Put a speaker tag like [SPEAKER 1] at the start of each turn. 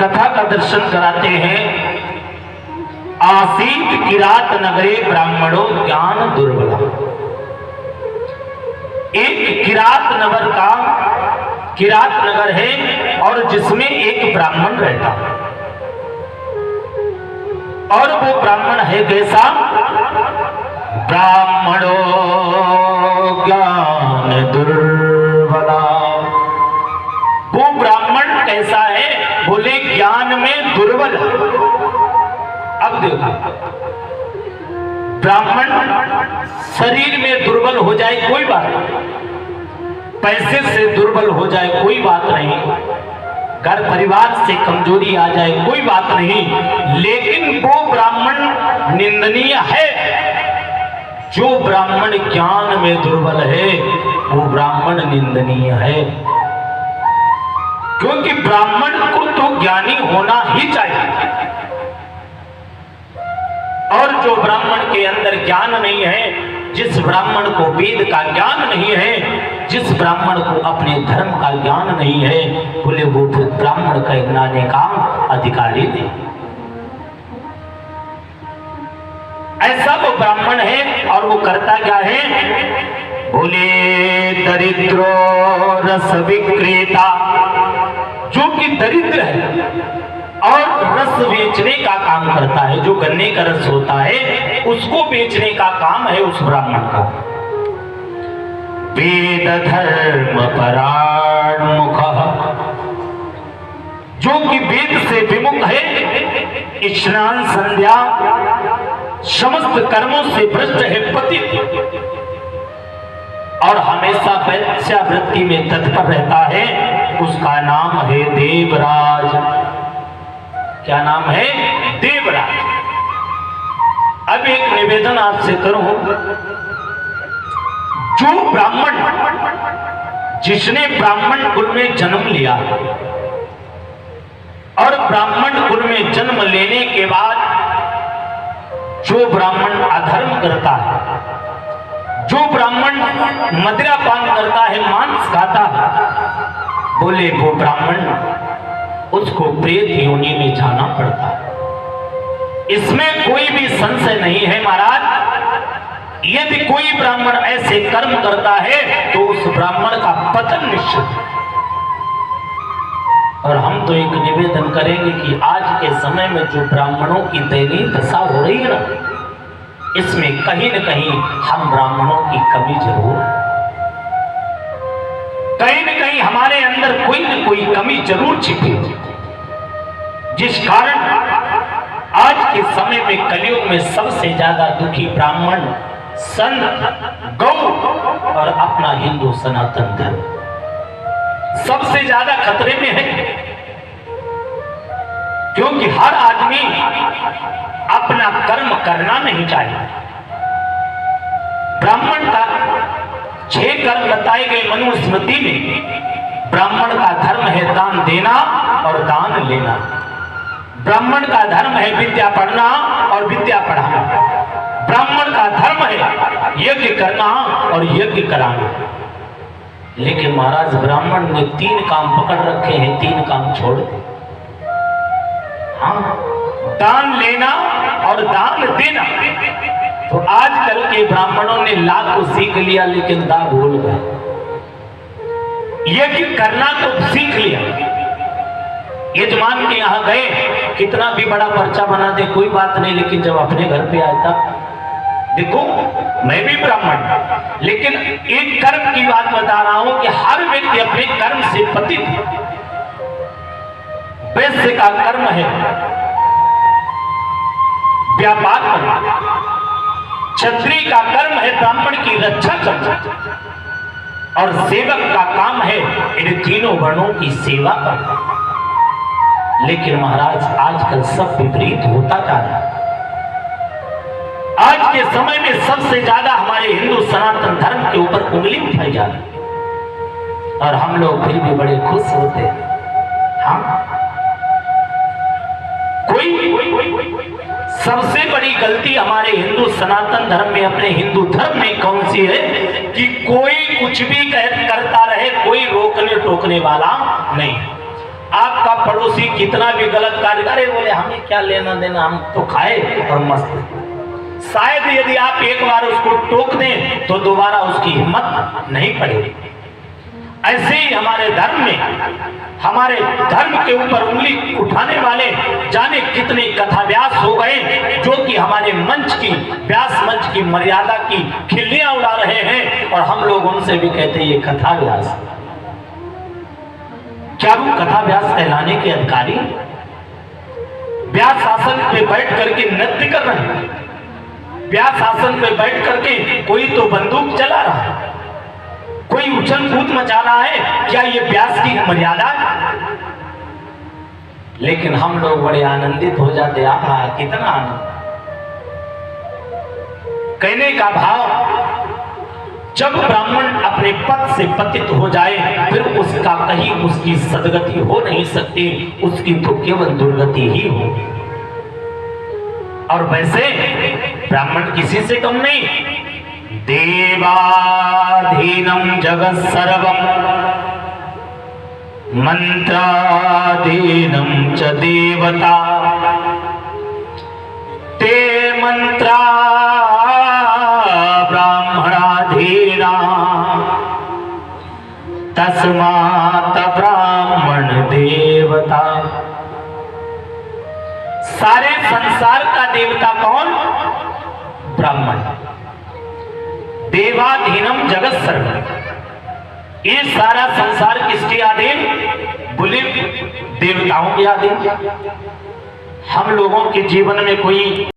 [SPEAKER 1] कथा का दर्शन कराते हैं। आसीत किरात नगरे ब्राह्मणों ज्ञान दुर्बला। एक किरात नगर है और जिसमें एक ब्राह्मण रहता है। और वो ब्राह्मण है कैसा? ब्राह्मणों ज्ञान दुर्बला। वो ब्राह्मण कैसा है? बोले ज्ञान में दुर्बल। अब देखो, ब्राह्मण शरीर में दुर्बल हो जाए कोई बात नहीं, पैसे से दुर्बल हो जाए कोई बात नहीं, घर परिवार से कमजोरी आ जाए कोई बात नहीं, लेकिन वो ब्राह्मण निंदनीय है। जो ब्राह्मण ज्ञान में दुर्बल है वो ब्राह्मण निंदनीय है, क्योंकि ब्राह्मण को तो ज्ञानी होना ही चाहिए। और जो ब्राह्मण के अंदर ज्ञान नहीं है, जिस ब्राह्मण को वेद का ज्ञान नहीं है, जिस ब्राह्मण को अपने धर्म का ज्ञान नहीं है, बोले वो फिर ब्राह्मण कहलाने का अधिकारी नहीं। ऐसा वो ब्राह्मण है और वो करता क्या है? बोले दरिद्रो रस विक्रेता। जो कि दरिद्र है और रस बेचने का काम करता है, जो गन्ने का रस होता है उसको बेचने का काम है उस ब्राह्मण का। वेद धर्म परामुख, जो कि वेद से विमुख है, स्नान संध्या समस्त कर्मों से भ्रष्ट है, पतित, और हमेशा वेश्यावृत्ति में तत्पर रहता है, उसका नाम है देवराज। क्या नाम है? देवराज। अब एक निवेदन आपसे करूं, जो ब्राह्मण, जिसने ब्राह्मण कुल में जन्म लिया और ब्राह्मण कुल में जन्म लेने के बाद जो ब्राह्मण अधर्म करता है, जो ब्राह्मण मदिरा पान करता है, मांस खाता है, बोले वो ब्राह्मण उसको प्रेत योनि में जाना पड़ता है। इसमें कोई भी संशय नहीं है महाराज। यदि कोई ब्राह्मण ऐसे कर्म करता है तो उस ब्राह्मण का पतन निश्चित है। और हम तो एक निवेदन करेंगे कि आज के समय में जो ब्राह्मणों की दयनीय दशा हो रही है ना, इसमें कहीं न कहीं हम ब्राह्मणों की कमी जरूर है। कहीं न कहीं हमारे अंदर कोई न कोई कमी जरूर छिपी है, जिस कारण आज के समय में कलयुग में सबसे ज्यादा दुखी ब्राह्मण, संत, गौ और अपना हिंदू सनातन धर्म सबसे ज्यादा खतरे में है। क्योंकि हर आदमी अपना कर्म करना नहीं चाहिए। ब्राह्मण का 6 कर्म बताए गए मनुस्मृति में। ब्राह्मण का धर्म है दान देना और दान लेना। ब्राह्मण का धर्म है विद्या पढ़ना और विद्या पढ़ाना। ब्राह्मण का धर्म है यज्ञ करना और यज्ञ कराना। लेकिन महाराज ब्राह्मण ने 3 काम पकड़ रखे हैं, 3 काम छोड़ दे। हाँ, दान लेना और दान देना। तो आजकल के ब्राह्मणों ने लाख को सीख लिया लेकिन दा भूल गए। यज्ञ करना तो सीख लिया, यजमान के यहां गए, कितना भी बड़ा पर्चा बना दे कोई बात नहीं, लेकिन जब अपने घर पे आया था, देखो मैं भी ब्राह्मण, लेकिन एक कर्म की बात बता रहा हूं कि हर व्यक्ति अपने कर्म से पतित है। वैश्य का कर्म है व्यापार करना, क्षत्रिय का कर्म है ब्राह्मण की रक्षा करना, और सेवक का काम है इन तीनों वर्णों की सेवा करना। लेकिन महाराज आजकल सब विपरीत होता जा रहा है। आज के समय में सबसे ज्यादा हमारे हिंदू सनातन धर्म के ऊपर उंगली उठाई जा रही है और हम लोग फिर भी बड़े खुश होते हैं। हाँ, सबसे बड़ी गलती हमारे हिंदू सनातन धर्म में, अपने हिंदू धर्म में कौन सी है कि कोई कुछ भी करता रहे, कोई रोकने टोकने वाला नहीं। आपका पड़ोसी कितना भी गलत कार्य करे, बोले हमें क्या लेना देना, हम तो खाए और मस्त। शायद यदि आप एक बार उसको टोक दें तो दोबारा उसकी हिम्मत नहीं पड़ेगी। ऐसे ही हमारे धर्म में, हमारे धर्म के ऊपर उंगली उठाने वाले जाने कितने कथा व्यास हो गए, जो कि हमारे मंच की, व्यास मंच की मर्यादा की खिल्लियां उड़ा रहे हैं, और हम लोग उनसे भी कहते हैं ये कथा व्यास। क्या वो कथा व्यास कहलाने के अधिकारी? व्यास आसन पे बैठ करके नृत्य कर रहे हैं, व्यास आसन पे बैठ करके कोई तो बंदूक चला रहा है, कोई उछल कूद मचा रहा है। क्या ये व्यास की मर्यादा है? लेकिन हम लोग बड़े आनंदित हो जाते, आहा कितना आनंद। कहने का भाव, जब ब्राह्मण अपने पद से पतित हो जाए फिर उसका कहीं उसकी सदगति हो नहीं सकती, उसकी तो केवल दुर्गति ही हो। और वैसे ब्राह्मण किसी से कम नहीं। देवाधीनम जगत सर्वम मंत्राधीनम च देवता, ते मंत्रा ब्राह्मणाधीना, तस्मात् ब्राह्मण देवता। सारे संसार का देवता कौन? ब्राह्मण। देवाधीनम जगत सर्व, ये सारा संसार किसके अधीन? बोले देवताओं के अधीन। हम लोगों के जीवन में कोई